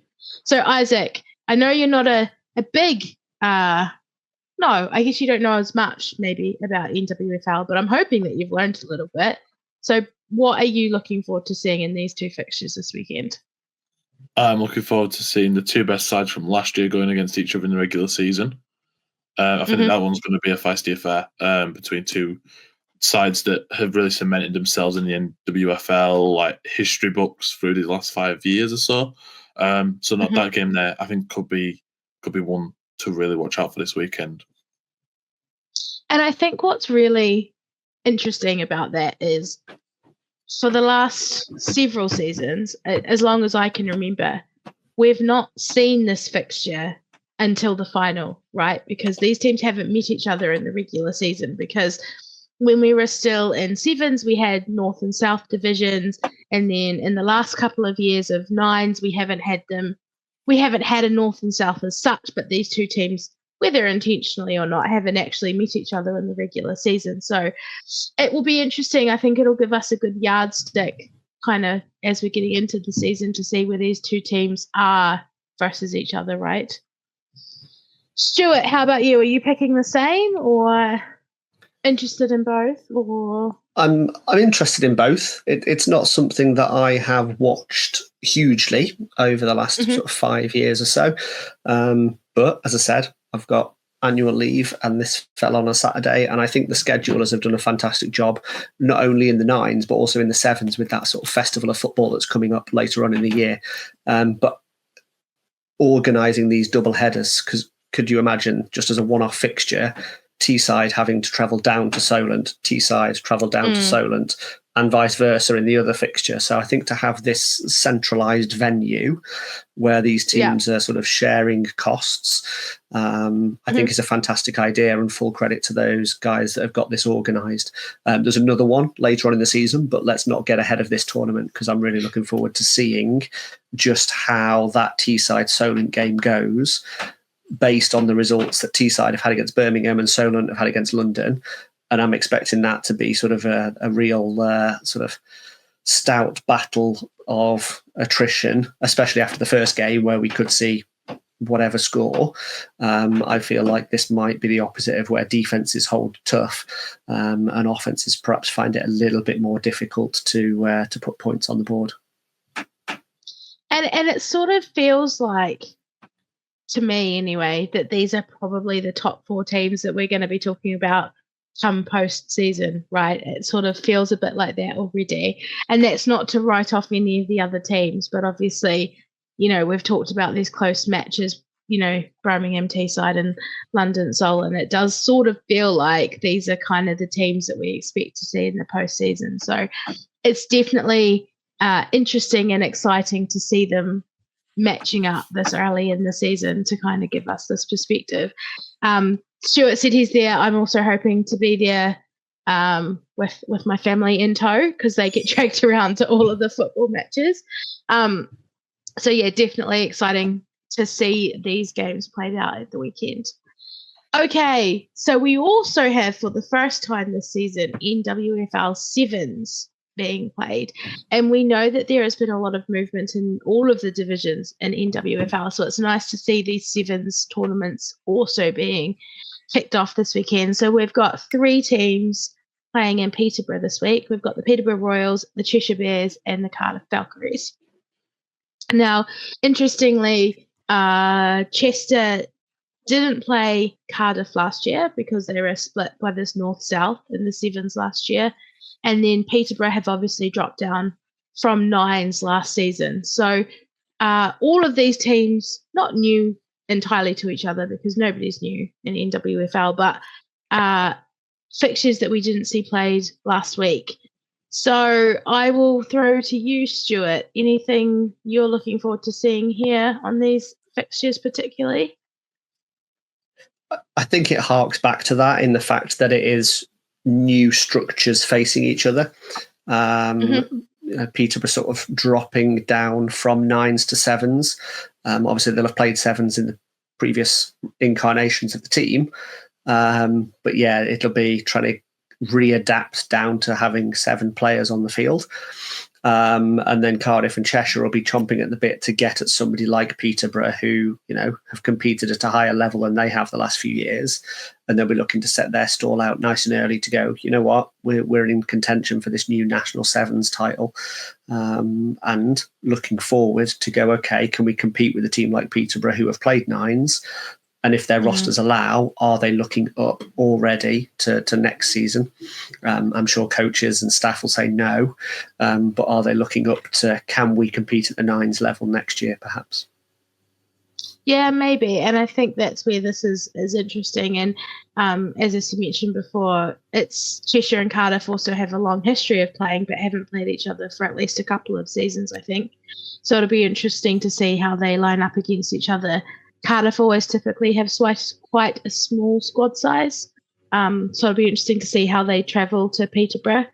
So, Isaac, I know you're not a big, I guess you don't know as much maybe about NWFL, but I'm hoping that you've learned a little bit. So what are you looking forward to seeing in these 2 fixtures this weekend? I'm looking forward to seeing the 2 best sides from last year going against each other in the regular season. I think that one's going to be a feisty affair between 2 sides that have really cemented themselves in the NWFL history books through the last 5 years or so. That game there, I think, could be one to really watch out for this weekend. And I think what's really interesting about that is for the last several seasons, as long as I can remember, we've not seen this fixture until the final, right? Because these teams haven't met each other in the regular season, because when we were still in sevens, we had North and South divisions. And then in the last couple of years of nines, we haven't had a North and South as such, but these 2 teams, whether intentionally or not, haven't actually met each other in the regular season. So it will be interesting. I think it'll give us a good yardstick kind of as we're getting into the season to see where these 2 teams are versus each other, right? Stuart, how about you? Are you picking the same or interested in both? Or I'm interested in both. It's not something that I have watched hugely over the last sort of 5 years or so. But as I said, I've got annual leave and this fell on a Saturday, and I think the schedulers have done a fantastic job, not only in the 9s, but also in the 7s with that sort of festival of football that's coming up later on in the year. But organising these double headers, because could you imagine just as a one-off fixture, Teesside having to travel down to Solent, Teesside travel down to Solent, and vice versa in the other fixture. So I think to have this centralised venue where these teams are sort of sharing costs, I think is a fantastic idea, and full credit to those guys that have got this organised. There's another one later on in the season, but let's not get ahead of this tournament because I'm really looking forward to seeing just how that Teesside Solent game goes, based on the results that Teesside have had against Birmingham and Solent have had against London. And I'm expecting that to be sort of a real sort of stout battle of attrition, especially after the first game where we could see whatever score. I feel like this might be the opposite of where defences hold tough and offences perhaps find it a little bit more difficult to put points on the board. And it sort of feels like, to me anyway, that these are probably the top 4 teams that we're going to be talking about come post-season, right? It sort of feels a bit like that already. And that's not to write off any of the other teams, but obviously, we've talked about these close matches, Birmingham, Teesside and London, Solent. It does sort of feel like these are kind of the teams that we expect to see in the post-season. So it's definitely interesting and exciting to see them matching up this early in the season to kind of give us this perspective. Stuart said he's there. I'm also hoping to be there with my family in tow because they get dragged around to all of the football matches. So yeah, definitely exciting to see these games played out at the weekend. Okay, so we also have for the first time this season NWFL sevens being played, and we know that there has been a lot of movement in all of the divisions in NWFL, so it's nice to see these sevens tournaments also being kicked off this weekend. So we've got 3 teams playing in Peterborough this week. We've got the Peterborough Royals, the Cheshire Bears, and the Cardiff Valkyries. Now, interestingly, Chester didn't play Cardiff last year because they were split by this north-south in the sevens last year. And then Peterborough have obviously dropped down from nines last season. So all of these teams, not new entirely to each other because nobody's new in NWFL, but fixtures that we didn't see played last week. So I will throw to you, Stuart. Anything you're looking forward to seeing here on these fixtures particularly? I think it harks back to that in the fact that it is new structures facing each other. Peterborough sort of dropping down from nines to sevens. Obviously, they'll have played sevens in the previous incarnations of the team. But yeah, it'll be trying to readapt down to having 7 players on the field. And then Cardiff and Cheshire will be chomping at the bit to get at somebody like Peterborough who, have competed at a higher level than they have the last few years. And they'll be looking to set their stall out nice and early to go, you know what, we're in contention for this new National Sevens title. And looking forward to go, okay, can we compete with a team like Peterborough who have played nines? And if their rosters allow, are they looking up already to next season? I'm sure coaches and staff will say no, but are they looking up to, can we compete at the nines level next year, perhaps? Yeah, maybe. And I think that's where this is interesting. And as I mentioned before, it's Cheshire and Cardiff also have a long history of playing, but haven't played each other for at least a couple of seasons, I think. So it'll be interesting to see how they line up against each other. Cardiff always typically have quite a small squad size. So it'll be interesting to see how they travel to Peterborough,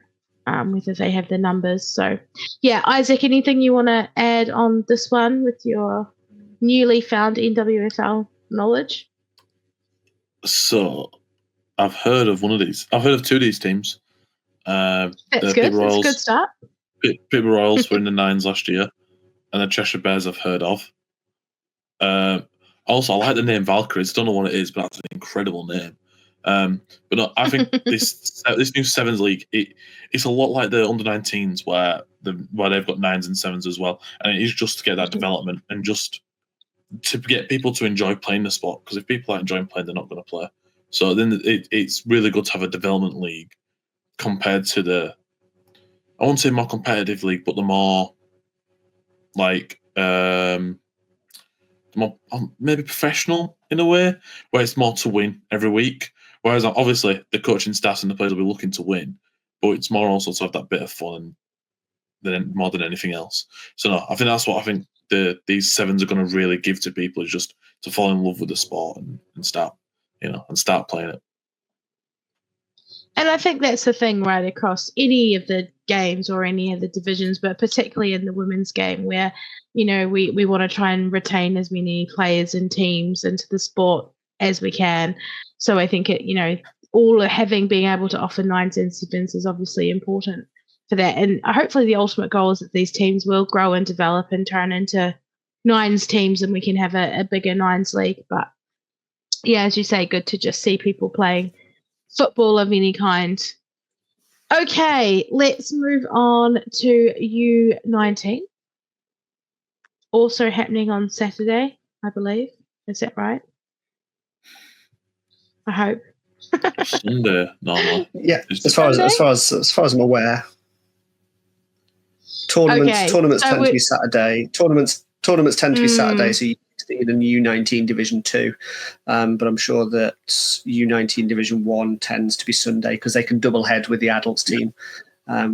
whether they have the numbers. So, yeah, Isaac, anything you want to add on this one with your newly found NWFL knowledge? So, I've heard of one of these. I've heard of 2 of these teams. That's good. That's a good start. Peterborough Royals were in the nines last year, and the Cheshire Bears I've heard of. Also, I like the name Valkyries. Don't know what it is, but that's an incredible name. But no, I think this new sevens league, it's a lot like the under-19s where they've got nines and sevens as well, and it is just to get that development and just to get people to enjoy playing the sport. Because if people aren't enjoying playing, they're not going to play. So then it's really good to have a development league compared to the, I won't say more competitive league, but the more like more maybe professional in a way, where it's more to win every week. Whereas obviously the coaching staffs and the players will be looking to win, but it's more also to have that bit of fun more than anything else. So no, I think that's what I think these sevens are going to really give to people, is just to fall in love with the sport and start playing it. And I think that's the thing right across any of the games or any of the divisions, but particularly in the women's game where, we want to try and retain as many players and teams into the sport as we can. So I think being able to offer nines and sevens is obviously important for that. And hopefully the ultimate goal is that these teams will grow and develop and turn into nines teams and we can have a bigger nines league. But yeah, as you say, good to just see people playing football of any kind. Okay, let's move on to U19. Also happening on Saturday, I believe. Is that right? I hope. Sunday, no. Yeah, as far as I'm aware, tournaments tend to be Saturday. Tournaments tend to be Saturday, so you see it in U19 Division 2. But I'm sure that U19 Division 1 tends to be Sunday because they can double head with the adults team,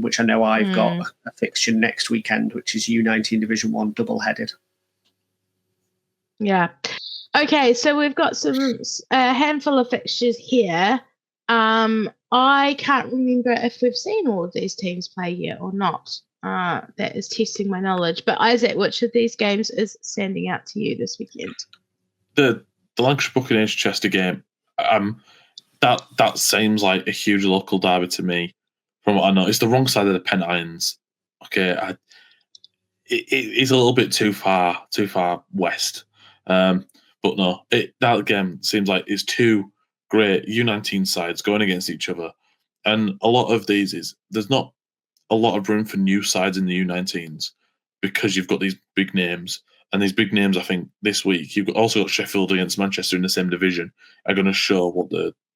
which I know I've got a fixture next weekend, which is U19 Division 1 double headed. Yeah. Okay, so we've got a handful of fixtures here. I can't remember if we've seen all of these teams play yet or not. That is testing my knowledge. But Isaac, which of these games is standing out to you this weekend? The Lancashire Buccaneers Chester game. That seems like a huge local derby to me. From what I know, it's the wrong side of the Pennines. Okay, it's a little bit too far west. But no, that game seems like it's two great U19 sides going against each other, and a lot of these there's not a lot of room for new sides in the U19s because you've got these big names, and these big names. I think this week you've also got Sheffield against Manchester in the same division are going to show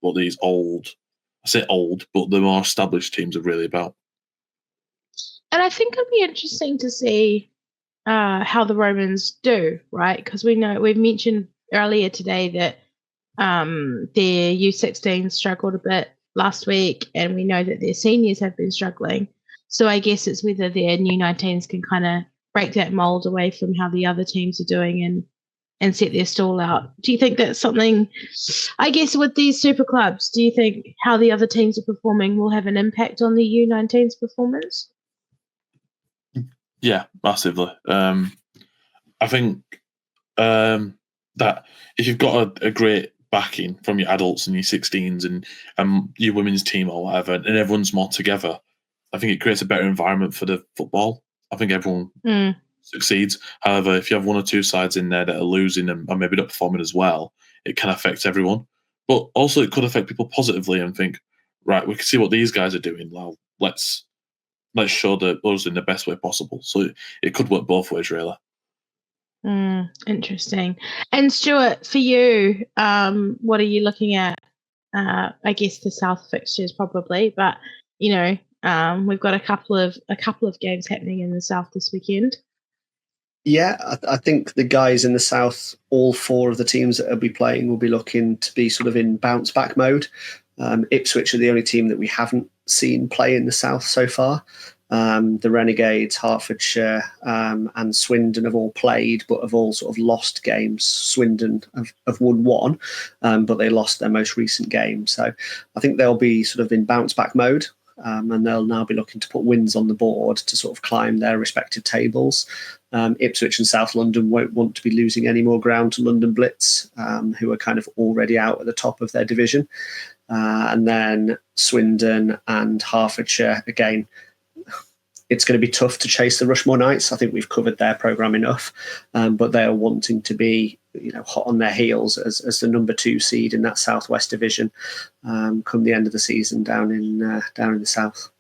what these I say old, but the more established teams are really about. And I think it'll be interesting to see how the Romans do, right? Because we've mentioned earlier today that their U16 struggled a bit last week, and we know that their seniors have been struggling. So I guess it's whether their U19s can kind of break that mold away from how the other teams are doing and set their stall out. Do you think that's something, I guess, with these super clubs, do you think how the other teams are performing will have an impact on the U19's performance? Yeah, massively. I think that if you've got a great backing from your adults and your 16s and your women's team or whatever, and everyone's more together, I think it creates a better environment for the football. I think everyone succeeds. However, if you have one or two sides in there that are losing and maybe not performing as well, it can affect everyone. But also it could affect people positively and think, right, we can see what these guys are doing. Well, let's show us in the best way possible. So it could work both ways, really. Interesting. And Stuart, for you, what are you looking at? I guess the South fixtures probably, but we've got a couple of games happening in the South this weekend. Yeah, I think the guys in the South, all four of the teams that will be playing will be looking to be sort of in bounce back mode. Ipswich are the only team that we haven't seen play in the South so far. The Renegades, Hertfordshire, and Swindon have all played, but have all sort of lost games. Swindon have won one, but they lost their most recent game. So I think they'll be sort of in bounce back mode. And they'll now be looking to put wins on the board to sort of climb their respective tables. Ipswich and South London won't want to be losing any more ground to London Blitz, who are kind of already out at the top of their division. And then Swindon and Hertfordshire, again, it's going to be tough to chase the Rushmore Knights. I think we've covered their programme enough, but they are wanting to be hot on their heels as the number 2 seed in that Southwest division come the end of the season down in the South.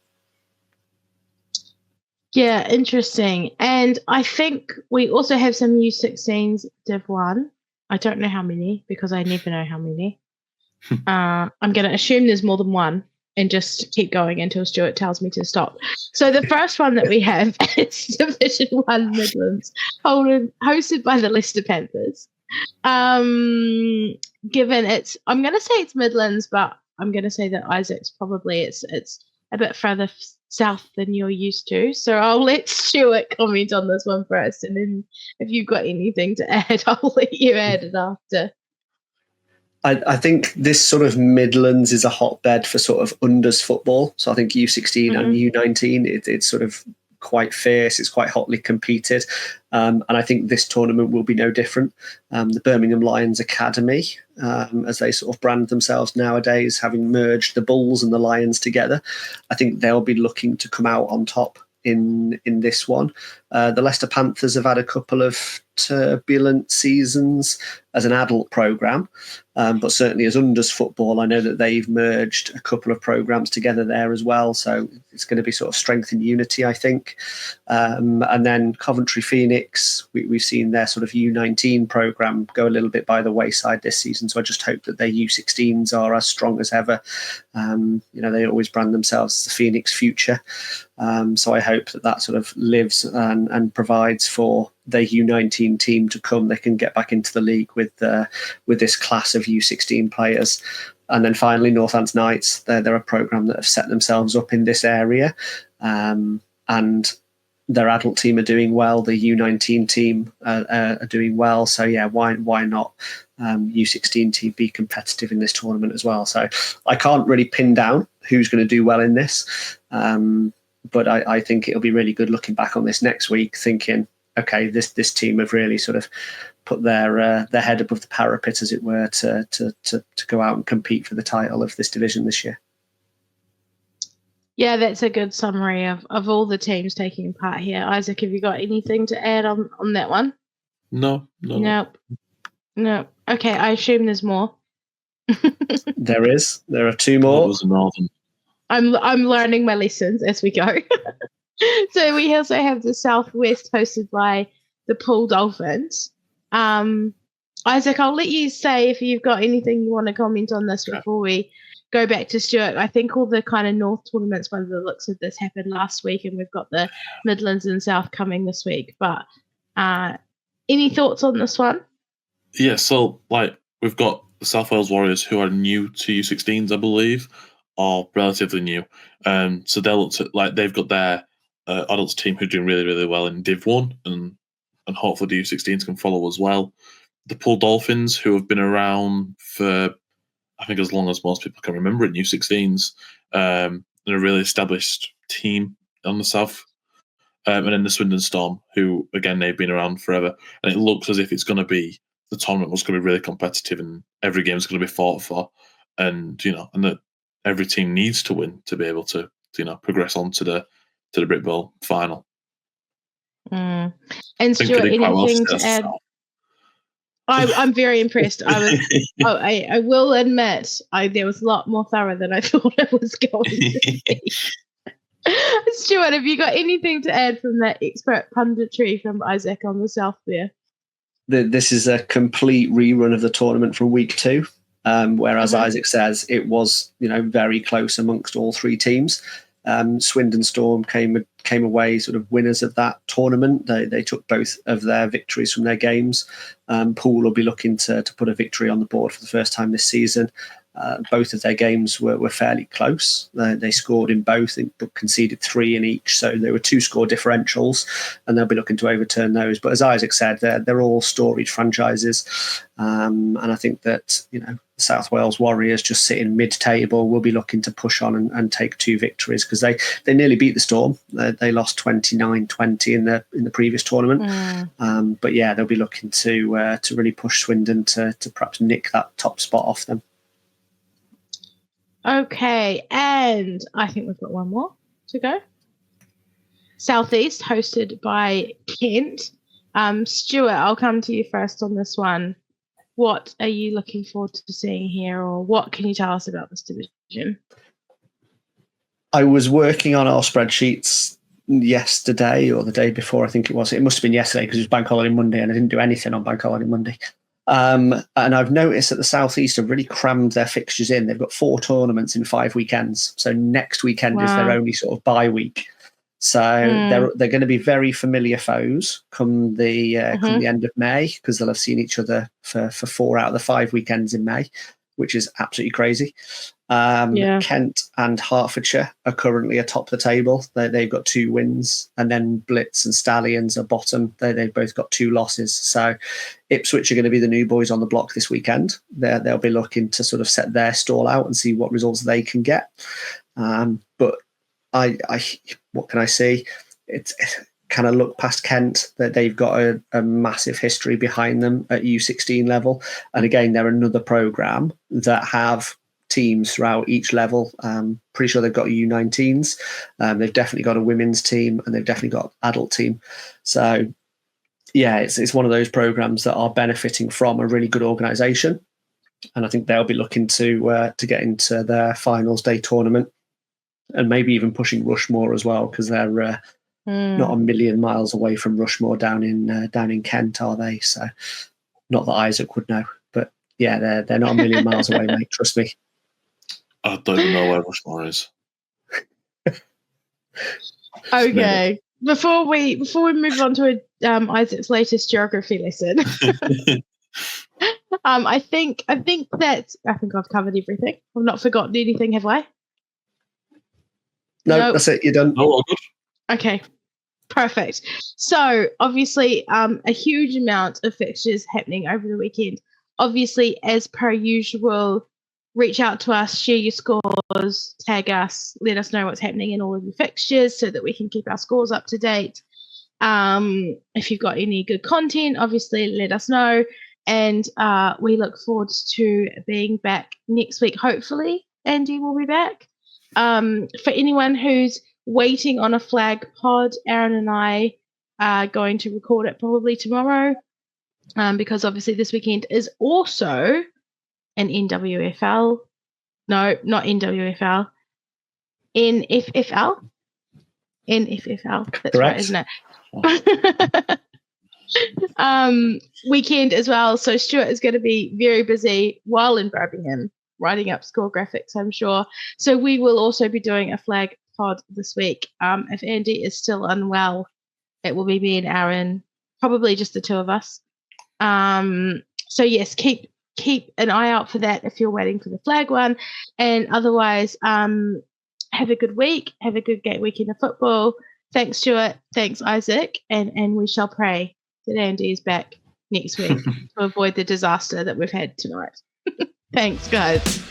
Yeah, interesting. And I think we also have some U16s Div 1. I don't know how many because I never know how many. I'm going to assume there's more than one and just keep going until Stuart tells me to stop. So the first one that we have is Division 1 Midlands, hosted by the Leicester Panthers. Given I'm going to say it's Midlands, but I'm going to say that Isaac's probably it's a bit further south than you're used to. So I'll let Stuart comment on this one first, and then if you've got anything to add, I'll let you add it after. I think this sort of Midlands is a hotbed for sort of unders football. So I think U16 and U19, it's sort of quite fierce. It's quite hotly competed. And I think this tournament will be no different. The Birmingham Lions Academy, as they sort of brand themselves nowadays, having merged the Bulls and the Lions together, I think they'll be looking to come out on top in this one. The Leicester Panthers have had a couple of turbulent seasons as an adult programme, but certainly as unders football, I know that they've merged a couple of programmes together there as well. So it's going to be sort of strength and unity, I think. And then Coventry Phoenix, we've seen their sort of U19 programme go a little bit by the wayside this season. So I just hope that their U16s are as strong as ever. They always brand themselves as the Phoenix future. So I hope that sort of lives and provides for their U19 team to come. They can get back into the league with this class of U16 players. And then finally, Northants Knights. They're a programme that have set themselves up in this area. And their adult team are doing well. The U19 team are doing well. So yeah, why not U16 team be competitive in this tournament as well? So I can't really pin down who's going to do well in this, but I think it'll be really good looking back on this next week, thinking, okay, this team have really sort of put their head above the parapet, as it were, to go out and compete for the title of this division this year. Yeah, that's a good summary of all the teams taking part here. Isaac, have you got anything to add on that one? No. Nope. Okay, I assume there's more. There is. There are two more. I'm learning my lessons as we go. So we also have the Southwest hosted by the Poole Dolphins. Isaac, I'll let you say if you've got anything you want to comment on this before we go back to Stuart. I think all the kind of North tournaments, by the looks of this, happened last week, and we've got the Midlands and South coming this week. But any thoughts on this one? Yeah, so we've got the South Wales Warriors, who are new to U16s, I believe, or relatively new. So they've got their adults team who are doing really, really well in Div 1, and hopefully the U16s can follow as well. The Poole Dolphins, who have been around for, I think, as long as most people can remember in U16s, and a really established team on the South. And then the Swindon Storm, who, again, they've been around forever. And it looks as if it's going to be, the tournament was going to be really competitive, and every game is going to be fought for. And, and that every team needs to win to be able to progress on to the Brit Bowl final. And Stuart, anything to add? I'm very impressed. I will admit, there was a lot more thorough than I thought it was going to be. Stuart, have you got anything to add from that expert punditry from Isaac on the South there? This is a complete rerun of the tournament from week 2, whereas Isaac says it was, very close amongst all three teams. Swindon Storm came away sort of winners of that tournament. They took both of their victories from their games. Poole will be looking to put a victory on the board for the first time this season. Both of their games were fairly close. They scored in both, but conceded 3 in each. So there were 2 score differentials, and they'll be looking to overturn those. But as Isaac said, they're all storied franchises. And I think that, South Wales Warriors, just sitting mid-table, will be looking to push on and take 2 victories, because they nearly beat the Storm. They lost 29-20 in the previous tournament. But yeah, they'll be looking to really push Swindon to perhaps nick that top spot off them. Okay, and I think we've got one more to go. Southeast, hosted by Kent. Stuart, I'll come to you first on this one. What are you looking forward to seeing here, or what can you tell us about this division? I was working on our spreadsheets yesterday or the day before, I think it was. It must have been yesterday because it was Bank Holiday Monday and I didn't do anything on Bank Holiday Monday. And I've noticed that the Southeast have really crammed their fixtures in. They've got 4 tournaments in 5 weekends. So next weekend is their only sort of bye week. So they're going to be very familiar foes come the end of May, because they'll have seen each other for 4 out of the 5 weekends in May, which is absolutely crazy. Kent and Hertfordshire are currently atop the table. They've got 2 wins, and then Blitz and Stallions are bottom. They've both got 2 losses. So Ipswich are going to be the new boys on the block this weekend. They'll be looking to sort of set their stall out and see what results they can get. But I what can I say? It's kind of look past Kent, that they've got a massive history behind them at U16 level. And again, they're another programme that have teams throughout each level. Pretty sure they've got U19s. They've definitely got a women's team, and they've definitely got an adult team. So yeah, it's one of those programs that are benefiting from a really good organisation. And I think they'll be looking to get into their finals day tournament, and maybe even pushing Rushmore as well, because they're not a million miles away from Rushmore down in Kent, are they? So not that Isaac would know, but yeah, they're not a million miles away, mate. Trust me. I don't even know where Rushmore is. Okay, before we move on to Isaac's latest geography lesson, I think I've covered everything. I've not forgotten anything, have I? No, nope. That's it. You're done. Oh, good. Okay. Perfect. So obviously, a huge amount of fixtures happening over the weekend. Obviously, as per usual, reach out to us, share your scores, tag us, let us know what's happening in all of your fixtures so that we can keep our scores up to date. If you've got any good content, obviously let us know. And we look forward to being back next week. Hopefully, Andy will be back. For anyone who's waiting on a flag pod, Aaron and I are going to record it probably tomorrow, because obviously this weekend is also an NWFL. No, not NWFL. NFFL. NFFL. That's right, isn't it? Weekend as well. So Stuart is going to be very busy while in Birmingham writing up score graphics, I'm sure. So we will also be doing a flag pod this week. If Andy is still unwell, it will be me and Aaron, probably just the two of us. So yes, keep an eye out for that if you're waiting for the flag one. And otherwise, have a good week. Have a good weekend of football. Thanks, Stuart. Thanks, Isaac. And we shall pray that Andy is back next week to avoid the disaster that we've had tonight. Thanks, guys.